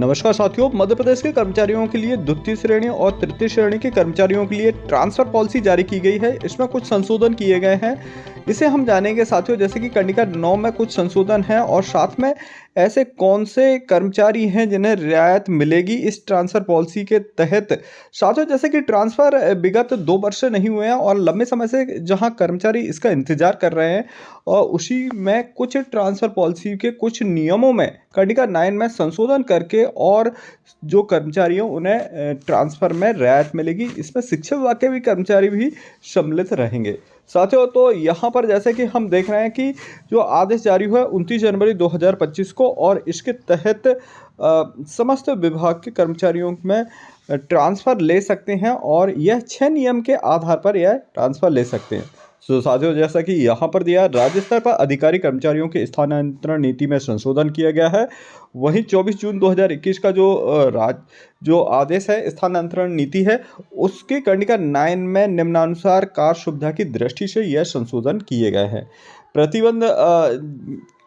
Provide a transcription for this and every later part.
नमस्कार साथियों, मध्य प्रदेश के कर्मचारियों के लिए द्वितीय श्रेणी और तृतीय श्रेणी के कर्मचारियों के लिए ट्रांसफर पॉलिसी जारी की गई है। इसमें कुछ संशोधन किए गए हैं, इसे हम जानेंगे साथियों। जैसे कि कंडिका 9 में कुछ संशोधन है और साथ में ऐसे कौन से कर्मचारी हैं जिन्हें रियायत मिलेगी इस ट्रांसफर पॉलिसी के तहत। साथियों, जैसे कि ट्रांसफर विगत 2 वर्ष से नहीं हुए हैं और लंबे समय से जहां कर्मचारी इसका इंतजार कर रहे हैं, और उसी में कुछ ट्रांसफर पॉलिसी के कुछ नियमों में कंडिका 9 में संशोधन करके और जो कर्मचारी हैं उन्हें ट्रांसफर में रियायत मिलेगी। इसमें शिक्षा विभाग के भी कर्मचारी भी सम्मिलित रहेंगे। साथियों, तो यहाँ पर जैसे कि हम देख रहे हैं कि जो आदेश जारी हुआ है 29 जनवरी 2025 को, और इसके तहत समस्त विभाग के कर्मचारियों में ट्रांसफ़र ले सकते हैं और यह 6 नियम के आधार पर यह ट्रांसफ़र ले सकते हैं। तो साथियों, जैसा कि यहाँ पर दिया, राज्य स्तर पर अधिकारी कर्मचारियों के स्थानांतरण नीति में संशोधन किया गया है। वहीं 24 जून 2021 का जो आदेश है, स्थानांतरण नीति है, उसके कंडिका 9 में निम्नानुसार कार्य सुविधा की दृष्टि से यह संशोधन किए गए हैं। प्रतिबंध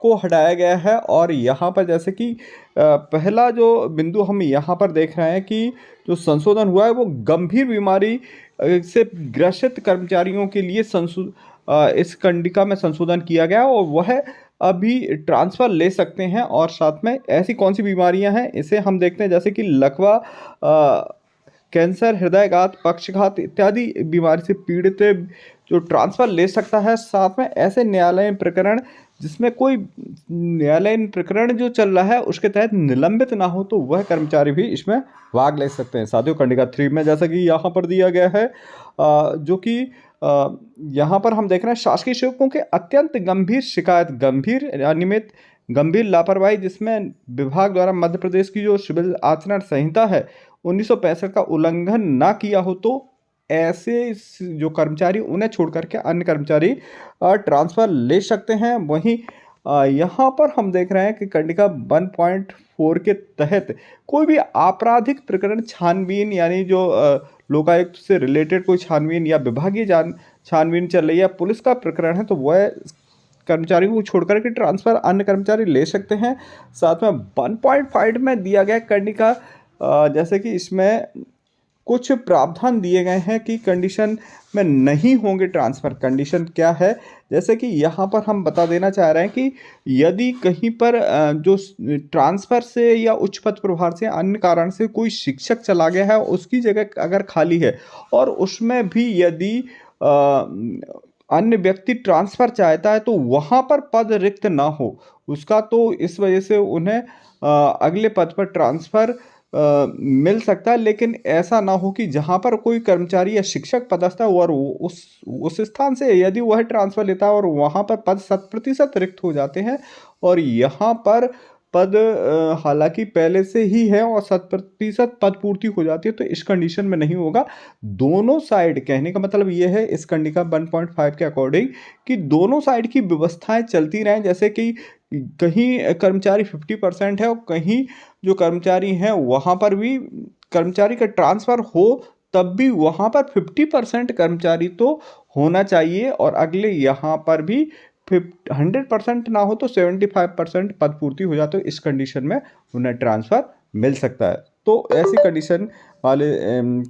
को हटाया गया है और यहाँ पर जैसे कि पहला जो बिंदु हम यहाँ पर देख रहे हैं कि जो संशोधन हुआ है वो गंभीर बीमारी से ग्रसित कर्मचारियों के लिए इस कंडिका में संशोधन किया गया और वह अभी ट्रांसफ़र ले सकते हैं। और साथ में ऐसी कौन सी बीमारियां हैं इसे हम देखते हैं, जैसे कि लकवा, कैंसर, हृदयघात, पक्षघात इत्यादि बीमारी से पीड़ित जो ट्रांसफ़र ले सकता है। साथ में ऐसे न्यायालयीन प्रकरण जिसमें कोई न्यायालयीन प्रकरण जो चल रहा है उसके तहत निलंबित ना हो, तो वह कर्मचारी भी इसमें भाग ले सकते हैं। साथियों, कंडिका 3 में जैसा कि यहाँ पर दिया गया है, जो कि यहाँ पर हम देख रहे हैं शासकीय सेवकों के अत्यंत गंभीर शिकायत, गंभीर अनियमित, गंभीर लापरवाही जिसमें विभाग द्वारा मध्य प्रदेश की जो सिविल आचरण संहिता है 1965 का उल्लंघन ना किया हो, तो ऐसे जो कर्मचारी उन्हें छोड़ करके अन्य कर्मचारी ट्रांसफ़र ले सकते हैं। वहीं यहाँ पर हम देख रहे हैं कि कंडिका 1.4 के तहत कोई भी आपराधिक प्रकरण छानबीन, यानी जो लोकायुक्त से रिलेटेड कोई छानबीन या विभागीय छानबीन चल रही है, पुलिस का प्रकरण है, तो वह कर्मचारियों को छोड़कर के ट्रांसफ़र अन्य कर्मचारी ले सकते हैं। साथ में 1.5 में दिया गया कंडिका, जैसे कि इसमें कुछ प्रावधान दिए गए हैं कि कंडीशन में नहीं होंगे ट्रांसफ़र। कंडीशन क्या है, जैसे कि यहाँ पर हम बता देना चाह रहे हैं कि यदि कहीं पर जो ट्रांसफ़र से या उच्च पद प्रभार से अन्य कारण से कोई शिक्षक चला गया है, उसकी जगह अगर खाली है और उसमें भी यदि अन्य व्यक्ति ट्रांसफ़र चाहता है, तो वहाँ पर पद रिक्त ना हो उसका, तो इस वजह से उन्हें अगले पद पर ट्रांसफ़र मिल सकता है। लेकिन ऐसा ना हो कि जहाँ पर कोई कर्मचारी या शिक्षक पदस्थ है और उस स्थान से यदि वह ट्रांसफ़र लेता है और वहाँ पर पद 100% रिक्त हो जाते हैं और यहाँ पर पद हालांकि पहले से ही है और 100% पद पूर्ति हो जाती है, तो इस कंडीशन में नहीं होगा। दोनों साइड, कहने का मतलब ये है इस कंडिका 1.5 के अकॉर्डिंग कि दोनों साइड की व्यवस्थाएं चलती रहें। जैसे कि कहीं कर्मचारी 50% है और कहीं जो कर्मचारी हैं वहाँ पर भी कर्मचारी का ट्रांसफ़र हो, तब भी वहाँ पर 50% कर्मचारी तो होना चाहिए और अगले यहाँ पर भी 100% ना हो तो 75% पद पूर्ति हो जाते, तो इस कंडीशन में उन्हें ट्रांसफ़र मिल सकता है। तो ऐसी कंडीशन वाले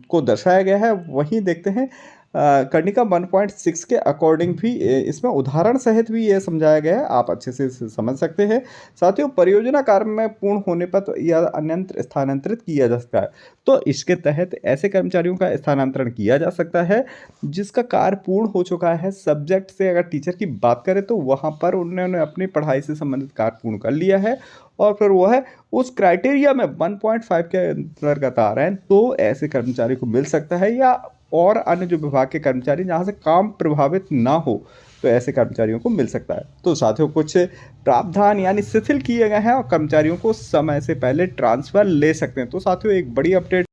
को दर्शाया गया है। वहीं देखते हैं कंडिका 1.6 के अकॉर्डिंग भी इसमें उदाहरण सहित भी ये समझाया गया है, आप अच्छे से समझ सकते हैं। साथियों, परियोजना कार्य में पूर्ण होने पर तो यह अन्यत्र स्थानांतरित किया जा सकता है, तो इसके तहत ऐसे कर्मचारियों का स्थानांतरण किया जा सकता है जिसका कार्य पूर्ण हो चुका है। सब्जेक्ट से अगर टीचर की बात करें तो वहाँ पर उन्होंने अपनी पढ़ाई से संबंधित कार्य पूर्ण कर लिया है और फिर वह उस क्राइटेरिया में 1.5 के अंतर्गत आ रहे हैं, तो ऐसे कर्मचारी को मिल सकता है। या और अन्य जो विभाग के कर्मचारी जहाँ से काम प्रभावित ना हो, तो ऐसे कर्मचारियों को मिल सकता है। तो साथियों, कुछ प्रावधान यानी शिथिल किए गए हैं और कर्मचारियों को समय से पहले ट्रांसफ़र ले सकते हैं। तो साथियों, एक बड़ी अपडेट